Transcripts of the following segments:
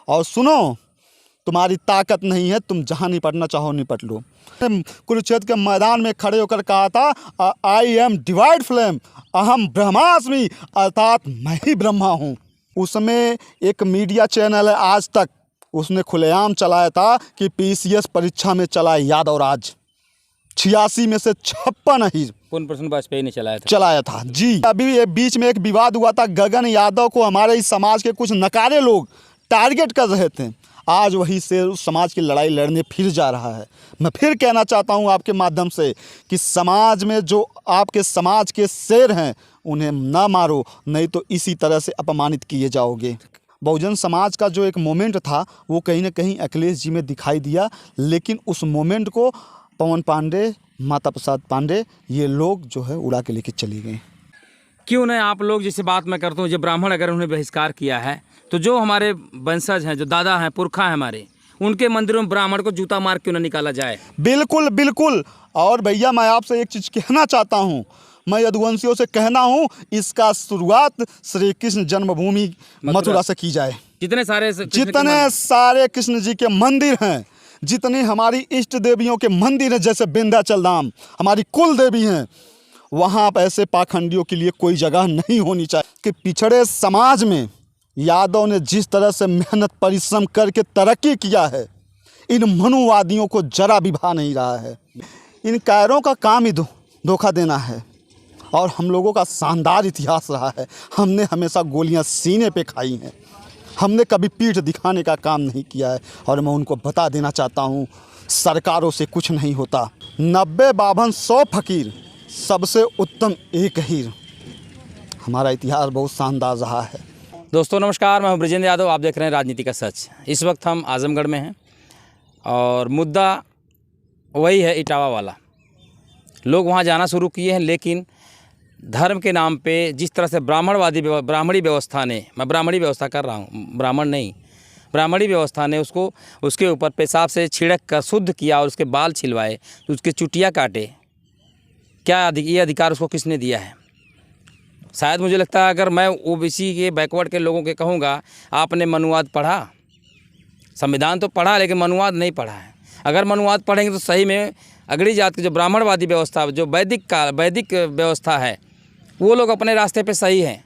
और सुनो, तुम्हारी ताकत नहीं है, तुम जहाँ निपटना चाहो निपट लो। कुरुक्षेत्र के मैदान में खड़े होकर कहा था, आई एम डिवाइड फ्लेम, अहम ब्रह्मास्मि, अर्थात मैं ही ब्रह्मा हूँ। उसमें एक मीडिया चैनल है आज तक, उसने खुलेआम चलाया था कि पीसीएस परीक्षा में चला यादव राज। 86 में से 56 ही पूर्ण प्रश्न वाजपेयी ने चलाया था जी। अभी बीच में एक विवाद हुआ था, गगन यादव को हमारे इस समाज के कुछ नकारे लोग टारगेट कर रहे थे। आज वही से उस समाज की लड़ाई लड़ने फिर जा रहा है। मैं फिर कहना चाहता हूं आपके माध्यम से कि समाज में जो आपके समाज के शेर हैं उन्हें ना मारो, नहीं तो इसी तरह से अपमानित किए जाओगे। बहुजन समाज का जो एक मोमेंट था वो कहीं ना कहीं अखिलेश जी में दिखाई दिया, लेकिन उस मोमेंट को पवन पांडे, माता प्रसाद पांडे ये लोग जो है उड़ा के लेके चली गए। क्यों नहीं आप लोग, जैसे बात मैं करता हूँ, जब ब्राह्मण अगर उन्हें बहिष्कार किया है तो जो हमारे वंशज हैं, जो दादा हैं, पुरखा हैं हमारे, उनके मंदिरों में ब्राह्मण को जूता मार क्यों ना निकाला जाए? बिल्कुल बिल्कुल। और भैया मैं आपसे एक चीज़ कहना चाहता हूँ, मैं यदुवंशियों से कहना हूँ, इसका शुरुआत श्री कृष्ण जन्मभूमि मथुरा से की जाए। जितने सारे कृष्ण जी के मंदिर हैं, जितनी हमारी इष्ट देवियों के मंदिर हैं, जैसे विंध्याचल धाम हमारी कुल देवी हैं, वहाँ पर ऐसे पाखंडियों के लिए कोई जगह नहीं होनी चाहिए। कि पिछड़े समाज में यादव ने जिस तरह से मेहनत परिश्रम करके तरक्की किया है, इन मनुवादियों को जरा भी भा नहीं रहा है। इन कायरों का काम ही धोखा देना है, और हम लोगों का शानदार इतिहास रहा है। हमने हमेशा गोलियां सीने पे खाई हैं, हमने कभी पीठ दिखाने का काम नहीं किया है। और मैं उनको बता देना चाहता हूँ, सरकारों से कुछ नहीं होता। 90 बाभन 100 फकीर, सबसे उत्तम एक हीर। हमारा इतिहास बहुत शानदार रहा है। दोस्तों नमस्कार, मैं हूं ब्रजेंद्र यादव, आप देख रहे हैं राजनीति का सच। इस वक्त हम आजमगढ़ में हैं और मुद्दा वही है इटावा वाला। लोग वहां जाना शुरू किए हैं, लेकिन धर्म के नाम पे जिस तरह से ब्राह्मणी व्यवस्था ने, मैं ब्राह्मणी व्यवस्था कर रहा हूँ, ब्राह्मण नहीं, ब्राह्मणी व्यवस्था ने उसको उसके ऊपर पेशाब से छिड़क कर शुद्ध किया और उसके बाल छिलवाए, तो उसके चुटिया काटे। क्या ये अधिकार उसको किसने दिया है? शायद मुझे लगता है, अगर मैं ओबीसी के बैकवर्ड के लोगों के कहूँगा, आपने मनुवाद पढ़ा, संविधान तो पढ़ा लेकिन मनुवाद नहीं पढ़ा है। अगर मनुवाद पढ़ेंगे तो सही में अगड़ी जात की जो ब्राह्मणवादी व्यवस्था, जो वैदिक व्यवस्था है, वो लोग अपने रास्ते पे सही हैं।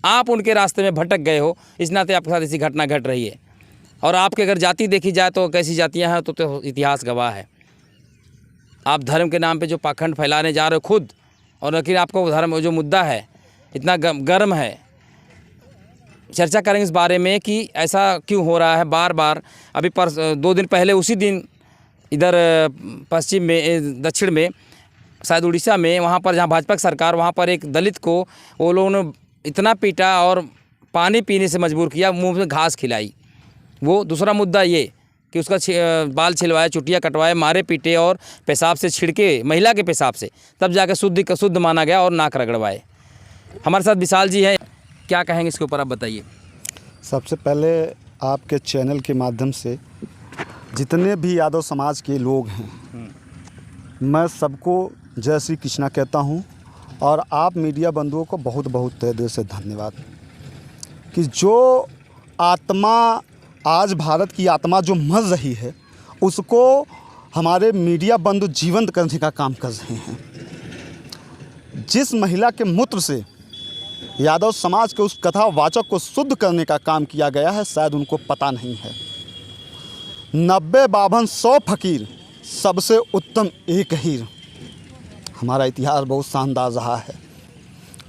आप उनके रास्ते में भटक गए हो, इस नाते आपके साथ ऐसी घटना घट रही है। और आपके अगर जाति देखी जाए तो कैसी जातियाँ हैं तो इतिहास गवाह है। आप धर्म के नाम पे जो पाखंड फैलाने जा रहे हो खुद, और लेकिन आपको धर्म जो मुद्दा है इतना गर्म है। चर्चा करेंगे इस बारे में कि ऐसा क्यों हो रहा है बार बार। अभी 2 दिन पहले, उसी दिन इधर पश्चिम में, दक्षिण में, शायद उड़ीसा में, वहाँ पर जहाँ भाजपा की सरकार, वहाँ पर एक दलित को वो लोगों ने इतना पीटा और पानी पीने से मजबूर किया, मुंह में घास खिलाई। वो दूसरा मुद्दा ये कि उसका बाल छिलवाए, चुटिया कटवाए, मारे पीटे और पेशाब से छिड़के, महिला के पेशाब से, तब जाकर शुद्ध माना गया और नाक रगड़वाए। हमारे साथ विशाल जी हैं, क्या कहेंगे इसके ऊपर, आप बताइए। सबसे पहले आपके चैनल के माध्यम से जितने भी यादव समाज के लोग हैं, मैं सबको जय श्री कृष्णा कहता हूं। और आप मीडिया बंधुओं को बहुत बहुत तहे दिल से धन्यवाद कि जो आत्मा, आज भारत की आत्मा जो मर रही है, उसको हमारे मीडिया बंधु जीवंत करने का काम कर रहे हैं। जिस महिला के मूत्र से यादव समाज के उस कथावाचक को शुद्ध करने का काम किया गया है, शायद उनको पता नहीं है। 90 बाभन 100 फकीर, सबसे उत्तम एक हीर। हमारा इतिहास बहुत शानदार रहा है।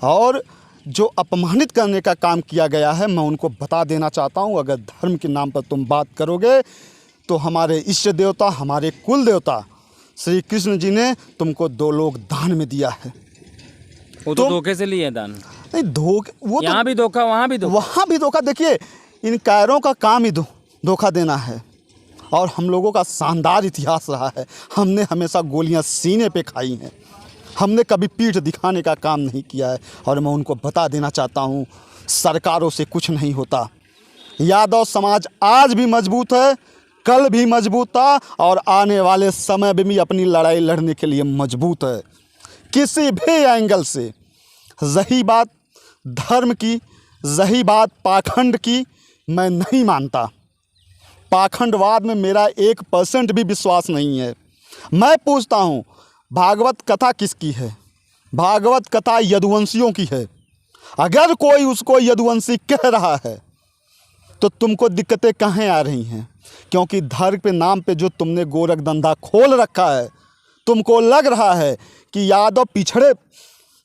और जो अपमानित करने का काम किया गया है, मैं उनको बता देना चाहता हूँ, अगर धर्म के नाम पर तुम बात करोगे तो हमारे इष्ट देवता, हमारे कुल देवता श्री कृष्ण जी ने तुमको 2 लोग दान में दिया है। वो तो धोखे से लिए दान नहीं, धोखे, वो यहाँ भी धोखा, वहाँ भी धोखा। देखिए, इन कायरों का काम ही धोखा देना है, और हम लोगों का शानदार इतिहास रहा है। हमने हमेशा गोलियां सीने पे खाई हैं, हमने कभी पीठ दिखाने का काम नहीं किया है। और मैं उनको बता देना चाहता हूँ, सरकारों से कुछ नहीं होता। यादव समाज आज भी मजबूत है, कल भी मजबूत था, और आने वाले समय में भी अपनी लड़ाई लड़ने के लिए मजबूत है। किसी भी एंगल से, रही बात धर्म की, रही बात पाखंड की, मैं नहीं मानता पाखंडवाद में मेरा 1% भी विश्वास नहीं है। मैं पूछता हूँ, भागवत कथा किसकी है? भागवत कथा यदुवंशियों की है। अगर कोई उसको यदुवंशी कह रहा है तो तुमको दिक्कतें कहाँ आ रही हैं? क्योंकि धर्म के नाम पे जो तुमने गोरख धंधा खोल रखा है, तुमको लग रहा है कि यादव पिछड़े।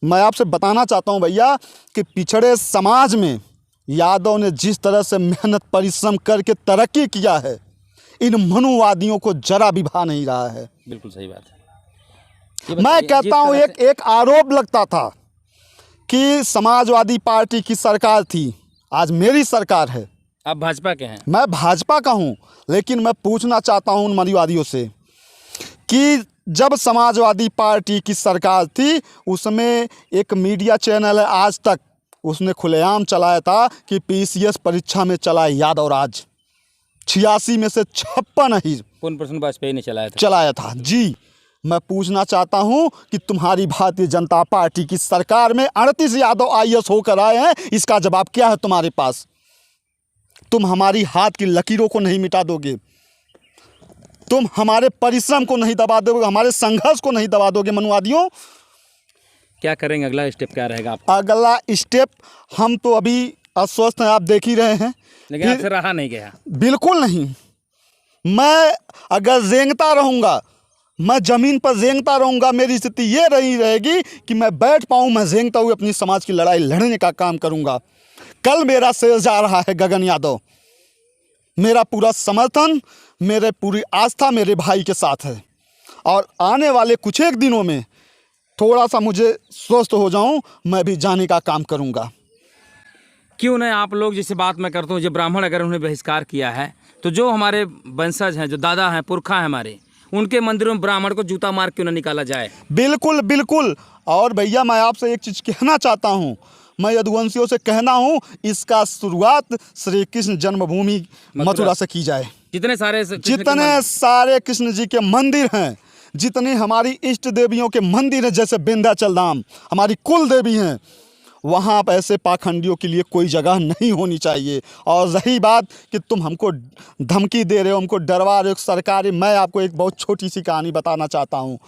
मैं आपसे बताना चाहता हूँ भैया कि पिछड़े समाज में यादव ने जिस तरह से मेहनत परिश्रम करके तरक्की किया है, इन मनुवादियों को जरा भी भा नहीं रहा है। बिल्कुल सही बात है। मैं कहता हूँ एक आरोप लगता था कि समाजवादी पार्टी की सरकार थी, आज मेरी सरकार है। आप भाजपा के हैं? मैं भाजपा का हूँ, लेकिन मैं पूछना चाहता हूँ उन मनुवादियों से कि जब समाजवादी पार्टी की सरकार थी, उसमें एक मीडिया चैनल है आज तक, उसने खुलेआम चलाया था कि पीसीएस परीक्षा में चला यादव राज। 86 में से 56 ही पूर्ण प्रश्न वाजपेयी ने चलाया था जी। मैं पूछना चाहता हूं कि तुम्हारी भारतीय जनता पार्टी की सरकार में 38 यादव आईएएस होकर आए हैं, इसका जवाब क्या है तुम्हारे पास? तुम हमारी हाथ की लकीरों को नहीं मिटा दोगे, तुम हमारे परिश्रम को नहीं दबा दोगे, हमारे संघर्ष को नहीं दबा दोगे। मनुवादियों, क्या करेंगे? अगला स्टेप क्या रहेगा आप? अगला स्टेप, हम तो अभी अस्वस्थ हैं, आप देख ही रहे हैं, लेकिन आपसे रहा नहीं गया। बिल्कुल नहीं। मैं अगर रेंगता रहूँगा, मैं ज़मीन पर रेंगता रहूँगा, मेरी स्थिति ये रही रहेगी कि मैं बैठ पाऊँ। मैं रेंगता हुए अपनी समाज की लड़ाई लड़ने का काम करूँगा। कल मेरा शेर जा रहा है गगन यादव, मेरा पूरा समर्थन, मेरे पूरी आस्था मेरे भाई के साथ है, और आने वाले कुछ एक दिनों में थोड़ा सा मुझे स्वस्थ हो जाऊं, मैं भी जाने का काम करूंगा। क्यों नहीं? आप लोग जैसे बात मैं करता हूँ, जब ब्राह्मण अगर उन्हें बहिष्कार किया है, तो जो हमारे वंशज हैं, जो दादा हैं, पुरखा हैं हमारे, उनके मंदिरों में ब्राह्मण को जूता मार क्यों न निकाला जाए? बिल्कुल बिल्कुल। और भैया मैं आपसे एक चीज़ कहना चाहता हूँ, मैं यदुवंशियों से कहना हूँ, इसका शुरुआत श्री कृष्ण जन्मभूमि मथुरा से की जाए। जितने सारे कृष्ण जी के मंदिर हैं, जितनी हमारी इष्ट देवियों के मंदिर हैं, जैसे विंध्याचल धाम हमारी कुल देवी हैं, वहाँ पर ऐसे पाखंडियों के लिए कोई जगह नहीं होनी चाहिए। और रही बात कि तुम हमको धमकी दे रहे हो, हमको डरवा रहे हो सरकारी, मैं आपको एक बहुत छोटी सी कहानी बताना चाहता हूँ।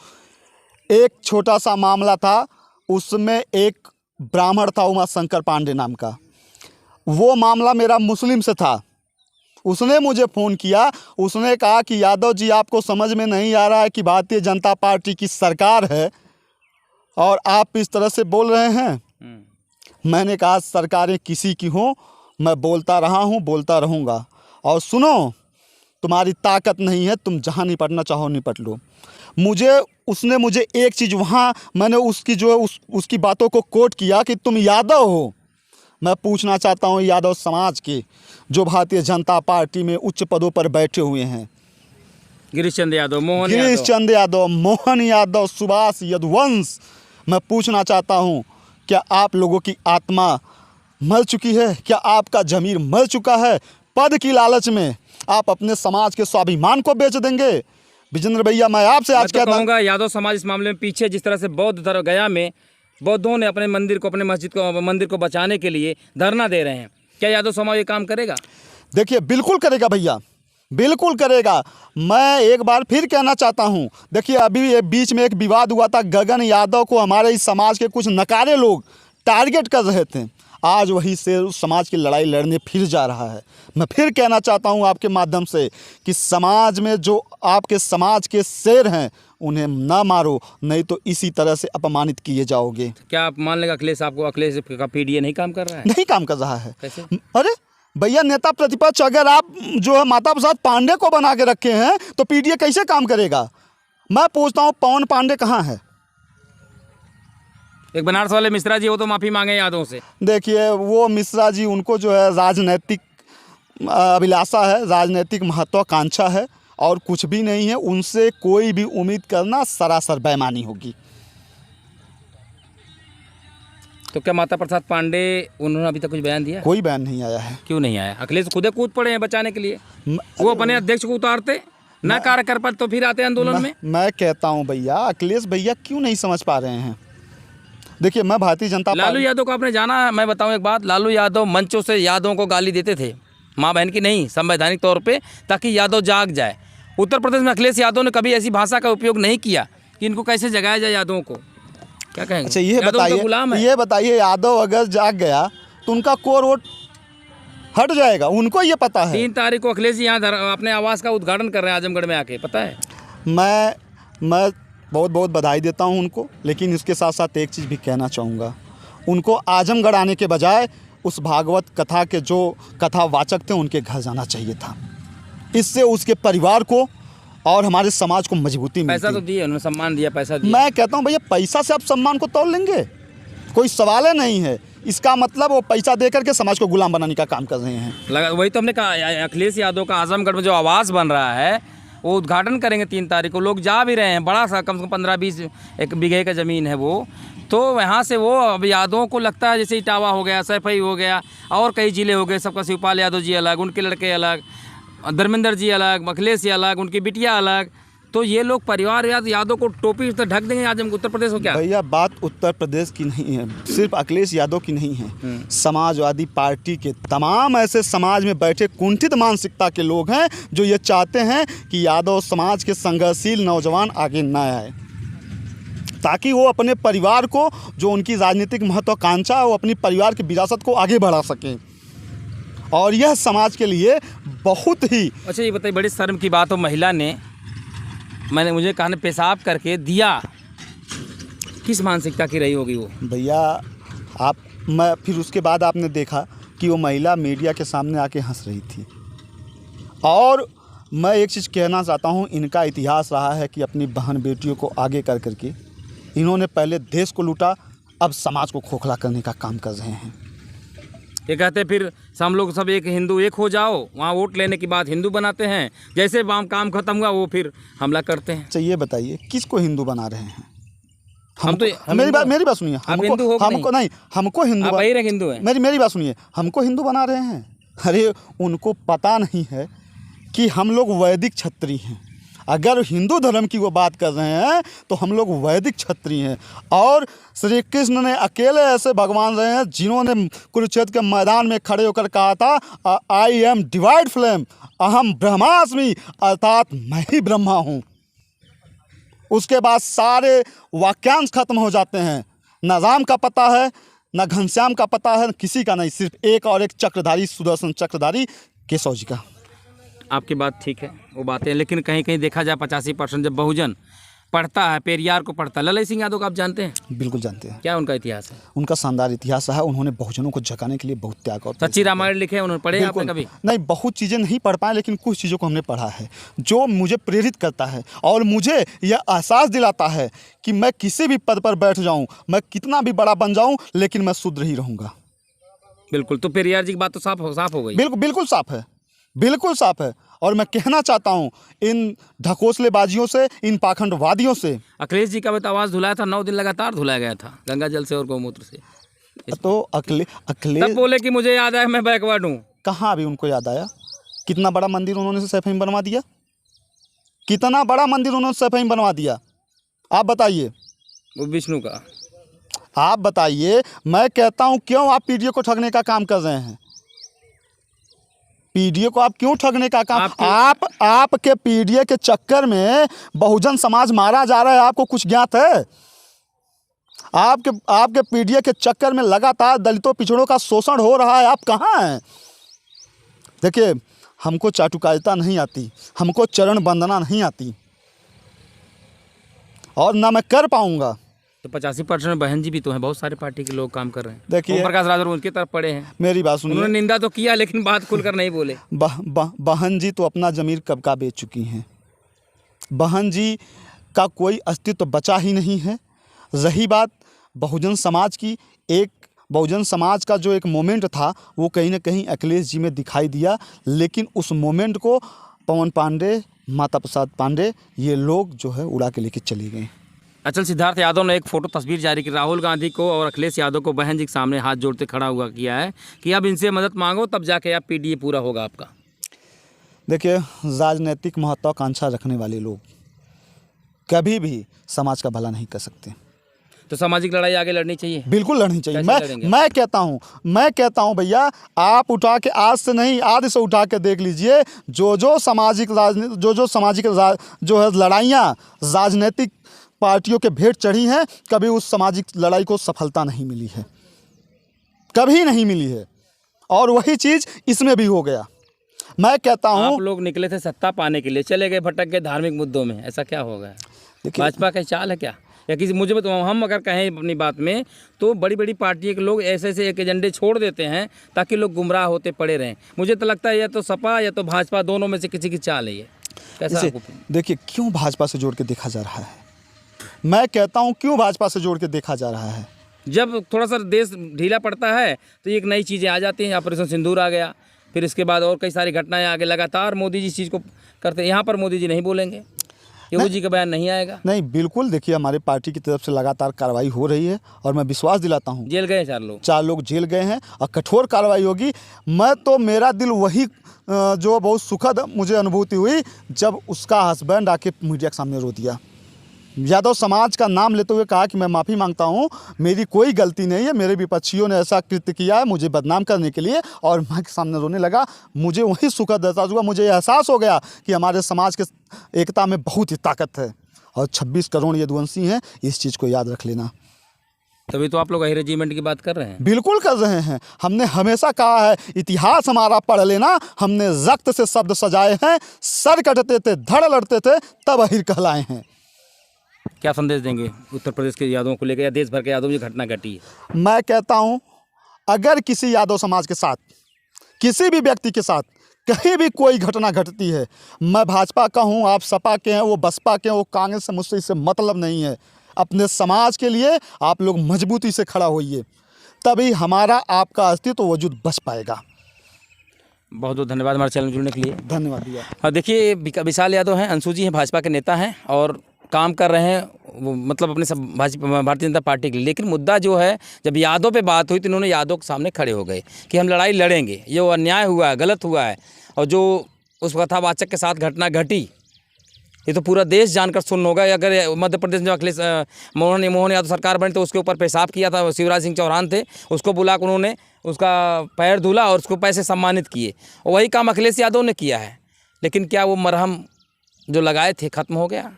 एक छोटा सा मामला था, उसमें एक ब्राह्मण था उमा शंकर पांडे नाम का, वो मामला मेरा मुस्लिम से था। उसने मुझे फ़ोन किया, उसने कहा कि यादव जी आपको समझ में नहीं आ रहा है कि भारतीय जनता पार्टी की सरकार है और आप इस तरह से बोल रहे हैं। मैंने कहा सरकारें किसी की हों, मैं बोलता रहा हूँ, बोलता रहूँगा। और सुनो, तुम्हारी ताकत नहीं है, तुम जहाँ निपटना चाहो निपट लो। उसने मुझे एक चीज़, वहाँ मैंने उसकी जो है उसकी बातों को कोट किया कि तुम यादव हो। मैं पूछना चाहता हूँ यादव समाज के जो भारतीय जनता पार्टी में उच्च पदों पर बैठे हुए हैं, गिरीश चंद्र यादव, मोहन यादव, सुभाष यदुवंश, मैं पूछना चाहता हूँ, क्या आप लोगों की आत्मा मर चुकी है? क्या आपका ज़मीर मर चुका है? पद की लालच में आप अपने समाज के स्वाभिमान को बेच देंगे? विजेंद्र भैया, मैं आपसे आज कहूँगा, यादव समाज इस मामले में पीछे, जिस तरह से बौद्ध धर्म गया में बौद्धों ने अपने मंदिर को, अपने मस्जिद को, मंदिर को बचाने के लिए धरना दे रहे हैं, क्या यादव समाज ये काम करेगा? देखिए, बिल्कुल करेगा भैया, बिल्कुल करेगा। मैं एक बार फिर कहना चाहता हूँ, देखिए अभी बीच में एक विवाद हुआ था, गगन यादव को हमारे इस समाज के कुछ नकारे लोग टारगेट कर रहे थे। आज वही से उस समाज की लड़ाई लड़ने फिर जा रहा है। मैं फिर कहना चाहता हूँ आपके माध्यम से कि समाज में जो आपके समाज के शेर हैं, उन्हें ना मारो, नहीं तो इसी तरह से अपमानित किए जाओगे। क्या आप मान लेगा अखिलेश का पीडीए नहीं काम कर रहा है? नहीं काम कर रहा है। कैसे? अरे भैया, नेता प्रतिपक्ष अगर आप जो है माता प्रसाद पांडे को बना के रखे हैं तो पीडीए कैसे काम करेगा? मैं पूछता हूँ, पवन पांडे कहाँ है? एक बनारस वाले मिश्रा जी, वो तो माफ़ी मांगे यादों से। देखिए, वो मिश्रा जी, उनको जो है राजनैतिक अभिलाषा है, राजनैतिक महत्वाकांक्षा है, और कुछ भी नहीं है। उनसे कोई भी उम्मीद करना सरासर बेईमानी होगी। तो क्या माता प्रसाद पांडे, उन्होंने अभी तक कुछ बयान दिया? कोई बयान नहीं आया है। क्यों नहीं आया? अखिलेश खुद कूद पड़े हैं बचाने के लिए। वो अपने अध्यक्ष को उतारते, न कार्य कर पाते तो फिर आते आंदोलन में। मैं कहता हूँ भैया, अखिलेश भैया क्यों नहीं समझ पा रहे हैं? देखिए, मैं भारतीय जनता लालू यादव को आपने जाना? मैं बताऊं एक बात, लालू यादव मंचों से यादवों को गाली देते थे माँ बहन की नहीं, संवैधानिक तौर पे, ताकि यादव जाग जाए। उत्तर प्रदेश में अखिलेश यादव ने कभी ऐसी भाषा का उपयोग नहीं किया कि इनको कैसे जगाया जाए यादवों को। क्या कहेंगे? अच्छा, ये यादव उनका गुलाम है। बताइए यादव अगर जाग गया तो उनका कोर वोट हट जाएगा, उनको ये पता है। 3 तारीख को अखिलेश जी यहाँ अपने आवास का उद्घाटन कर रहे हैं आजमगढ़ में आके, पता है? मैं बहुत बहुत बधाई देता हूँ उनको, लेकिन इसके साथ साथ एक चीज़ भी कहना चाहूँगा, उनको आजमगढ़ आने के बजाय उस भागवत कथा के जो कथावाचक थे उनके घर जाना चाहिए था। इससे उसके परिवार को और हमारे समाज को मजबूती मिलती। पैसा तो दिए उन्होंने, सम्मान दिया, पैसा दिया। मैं कहता हूँ भैया, पैसा से आप सम्मान को तोड़ लेंगे, कोई सवाल ही नहीं है। इसका मतलब वो पैसा दे करके समाज को गुलाम बनाने का काम कर रहे हैं। वही तो हमने कहा, अखिलेश यादव का आजमगढ़ में जो आवास बन रहा है वो उद्घाटन करेंगे 3 तारीख को। लोग जा भी रहे हैं, बड़ा सा कम से कम 15-20 एक बीघे का ज़मीन है वो। तो यहाँ से वो अब यादवों को लगता है जैसे इटावा हो गया, सैफई हो गया, और कई ज़िले हो गए, सबका शिवपाल यादव जी अलग, उनके लड़के अलग, धर्मेंद्र जी अलग, अखिलेश जी अलग, उनकी बिटिया अलग। तो ये लोग परिवार यादव को टोपी से ढक देंगे आज उत्तर प्रदेश को। क्या भैया, बात उत्तर प्रदेश की नहीं है, सिर्फ अखिलेश यादव की नहीं है, समाजवादी पार्टी के तमाम ऐसे समाज में बैठे कुंठित मानसिकता के लोग हैं जो ये चाहते हैं कि यादव समाज के संघर्षशील नौजवान आगे न आए, ताकि वो अपने परिवार को, जो उनकी राजनीतिक महत्वाकांक्षा है, वो अपनी परिवार की विरासत को आगे बढ़ा सकें। और यह समाज के लिए बहुत ही। अच्छा, ये बताइए, बड़ी शर्म की बात हो, महिला ने मुझे कहा ने पेशाब करके दिया, किस मानसिकता की रही होगी वो? भैया फिर उसके बाद आपने देखा कि वो महिला मीडिया के सामने आके हंस रही थी। और मैं एक चीज़ कहना चाहता हूँ, इनका इतिहास रहा है कि अपनी बहन बेटियों को आगे कर करके इन्होंने पहले देश को लूटा, अब समाज को खोखला करने का काम कर रहे हैं। ये कहते फिर हम लोग सब एक हिंदू एक हो जाओ, वहाँ वोट लेने के बाद हिंदू बनाते हैं, जैसे काम खत्म हुआ वो फिर हमला करते हैं। अच्छा, ये बताइए किसको हिंदू बना रहे हैं? मेरी बात सुनिए, हमको हिंदू है। मेरी बात सुनिए, हमको हिंदू बना रहे हैं। अरे उनको पता नहीं है कि हम लोग वैदिक क्षत्रिय हैं। अगर हिंदू धर्म की वो बात कर रहे हैं तो हम लोग वैदिक क्षत्रिय हैं। और श्री कृष्ण ने अकेले ऐसे भगवान रहे हैं जिन्होंने कुरुक्षेत्र के मैदान में खड़े होकर कहा था, आई एम डिवाइड फ्लेम, अहम ब्रह्मास्मि, अर्थात मैं ही ब्रह्मा हूँ। उसके बाद सारे वाक्यांश खत्म हो जाते हैं। न राम का पता है, न घनश्याम का पता है, किसी का नहीं, सिर्फ एक और एक चक्रधारी, सुदर्शन चक्रधारी केशव जी का। आपकी बात ठीक है, वो बातें, लेकिन कहीं कहीं देखा जाए 85% जब बहुजन पढ़ता है, पेरियार को पढ़ता है। ललन सिंह यादव को आप जानते हैं? बिल्कुल जानते हैं। क्या उनका इतिहास है? उनका शानदार इतिहास है। उन्होंने बहुजनों को जगाने के लिए बहुत त्याग और सच्ची रामायण लिखे, उन्होंने पढ़े आपने कभी? नहीं, बहुत चीज़ें नहीं पढ़ पाए, लेकिन कुछ चीज़ों को हमने पढ़ा है जो मुझे प्रेरित करता है और मुझे यह एहसास दिलाता है कि मैं किसी भी पद पर बैठ जाऊँ, मैं कितना भी बड़ा बन जाऊँ, लेकिन मैं शुद्र ही रहूँगा। बिल्कुल, तो पेरियार जी की बात तो साफ हो गई। बिल्कुल साफ है, बिल्कुल साफ है। और मैं कहना चाहता हूं इन ढकोसलेबाजियों से, इन पाखंडवादियों से। अखिलेश जी का भी तो आवाज़ धुलाया था, 9 दिन लगातार धुलाया गया था गंगा जल से और गौमूत्र से। तो अखिलेश तब बोले कि मुझे याद है मैं बैकवर्ड हूँ। कहाँ अभी उनको याद आया? कितना बड़ा मंदिर उन्होंने सैफई में बनवा दिया, कितना बड़ा मंदिर उन्होंने सैफई में बनवा दिया, आप बताइए। वो विष्णु का, आप बताइए। मैं कहता हूँ क्यों आप पीडीए को ठगने का काम कर रहे हैं? पीडीए को आप क्यों ठगने का काम? आपके पीडीए के चक्कर में बहुजन समाज मारा जा रहा है, आपको कुछ ज्ञात है? आपके पीडीए के चक्कर में लगातार दलितों पिछड़ों का शोषण हो रहा है, आप कहाँ हैं? देखिए, हमको चाटुकारिता नहीं आती, हमको चरण वंदना नहीं आती, और ना मैं कर पाऊंगा। तो 85% में बहन जी भी तो हैं, बहुत सारे पार्टी के लोग काम कर रहे हैं। देखिए, ओम प्रकाश राजभर उनकी तरफ पड़े हैं। मेरी बात सुनिए, उन्होंने निंदा तो किया लेकिन बात खुलकर नहीं बोले। बहन जी तो अपना ज़मीर कब का बेच चुकी हैं। बहन जी का कोई अस्तित्व बचा ही नहीं है। रही बात बहुजन समाज की, एक बहुजन समाज का जो एक मोमेंट था वो कहीं ना कहीं अखिलेश जी में दिखाई दिया, लेकिन उस मोमेंट को पवन पांडे, माता प्रसाद पांडे, ये लोग जो है उड़ा के लेके चले गए। अचल सिद्धार्थ यादव ने एक फ़ोटो तस्वीर जारी की, राहुल गांधी को और अखिलेश यादव को बहन जी के सामने हाथ जोड़ते खड़ा हुआ किया है कि अब इनसे मदद मांगो, तब जाके आप पीडीए पूरा होगा आपका। देखिए, राजनीतिक महत्वाकांक्षा रखने वाले लोग कभी भी समाज का भला नहीं कर सकते। तो सामाजिक लड़ाई आगे लड़नी चाहिए। बिल्कुल लड़नी चाहिए। कैसे लड़ेंगे? मैं कहता हूँ भैया, आप उठा के आज से नहीं, आज से उठा के देख लीजिए, जो सामाजिक जो है लड़ाइयाँ राजनीतिक पार्टियों के भेंट चढ़ी हैं, कभी उस सामाजिक लड़ाई को सफलता नहीं मिली है, कभी नहीं मिली है। और वही चीज़ इसमें भी हो गया। मैं कहता हूँ, आप लोग निकले थे सत्ता पाने के लिए, चले गए भटक गए धार्मिक मुद्दों में, ऐसा क्या हो गया? भाजपा का चाल है क्या, या किसी मुझे बताओ, हम अगर कहें अपनी बात में तो बड़ी बड़ी पार्टियों के लोग ऐसे ऐसे एक एजेंडे छोड़ देते हैं ताकि लोग गुमराह होते पड़े रहें। मुझे तो लगता है या तो सपा या तो भाजपा, दोनों में से किसी की चाल है ये। कैसा आपको? देखिए, क्यों भाजपा से जोड़ के देखा जा रहा है? मैं कहता हूँ क्यों भाजपा से जोड़ के देखा जा रहा है? जब थोड़ा सा देश ढीला पड़ता है तो एक नई चीज़ें आ जाती हैं। ऑपरेशन सिंदूर आ गया, फिर इसके बाद और कई सारी घटनाएं आगे, लगातार मोदी जी इस चीज़ को करते हैं। यहाँ पर मोदी जी नहीं बोलेंगे, योगी जी का बयान नहीं आएगा। नहीं, बिल्कुल। देखिए, हमारी पार्टी की तरफ से लगातार कार्रवाई हो रही है और मैं विश्वास दिलाता हूँ। जेल गए 4 लोग जेल गए हैं और कठोर कार्रवाई होगी। मैं तो, मेरा दिल वही जो बहुत सुखद मुझे अनुभूति हुई जब उसका हस्बैंड आके मीडिया के सामने रो दिया। यादव समाज का नाम लेते हुए कहा कि मैं माफ़ी मांगता हूं, मेरी कोई गलती नहीं है, मेरे विपक्षियों ने ऐसा कृत्य किया है मुझे बदनाम करने के लिए, और मैं के सामने रोने लगा। मुझे वही सुखद एहसास हुआ, मुझे एहसास हो गया कि हमारे समाज के एकता में बहुत ही ताकत है। और 26 करोड़ यदुवंशी हैं, इस चीज़ को याद रख लेना। तभी तो आप लोग रेजिमेंट की बात कर रहे हैं। बिल्कुल कर रहे हैं। हमने हमेशा कहा है, इतिहास हमारा पढ़ लेना, हमने रक्त से शब्द सजाए हैं, सर कटते थे, धड़ लड़ते थे, तब अहिर कहलाए हैं। क्या संदेश देंगे उत्तर प्रदेश के यादवों को लेकर या देश भर के यादवों की घटना घटी है? मैं कहता हूं, अगर किसी यादव समाज के साथ, किसी भी व्यक्ति के साथ कहीं भी कोई घटना घटती है, मैं भाजपा का हूं, आप सपा के हैं, वो बसपा के हैं, वो कांग्रेस से, मुझसे इससे मतलब नहीं है। अपने समाज के लिए आप लोग मजबूती से खड़ा होइए, तभी हमारा आपका अस्तित्व वजूद बच पाएगा। बहुत बहुत धन्यवाद हमारे चैनल में जुड़ने के लिए। धन्यवाद भैया। देखिए, विशाल यादव हैं, अंशु जी हैं, भाजपा के नेता हैं और काम कर रहे हैं, वो मतलब अपने सब भारतीय जनता पार्टी के लिए। लेकिन मुद्दा जो है, जब यादव पे बात हुई तो इन्होंने यादव के सामने खड़े हो गए कि हम लड़ाई लड़ेंगे, ये अन्याय हुआ है, गलत हुआ है। और जो उस कथावाचक के साथ घटना घटी, ये तो पूरा देश जानकर सुन्न होगा। अगर मध्य प्रदेश में अखिलेश मोहन यादव सरकार बनी तो उसके ऊपर पेशाब किया था, शिवराज सिंह चौहान थे, उसको बुला कर उन्होंने उसका पैर धुला और उसको पैसे सम्मानित किए। और वही काम अखिलेश यादव ने किया है। लेकिन क्या वो मरहम जो लगाए थे ख़त्म हो गया?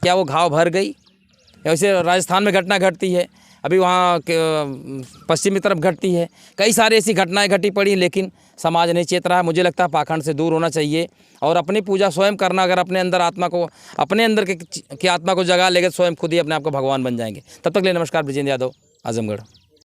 क्या वो घाव भर गई? वैसे राजस्थान में घटना घटती है, अभी वहाँ पश्चिमी तरफ घटती है, कई सारी ऐसी घटनाएं घटी पड़ी, लेकिन समाज नहीं चेत रहा है। मुझे लगता है पाखंड से दूर होना चाहिए और अपनी पूजा स्वयं करना। अगर अपने अंदर आत्मा को, अपने अंदर की आत्मा को जगा लेंगे, स्वयं खुद ही अपने आप को भगवान बन जाएंगे। तब तक के लिए नमस्कार। ब्रिजेंद्र यादव, आजमगढ़।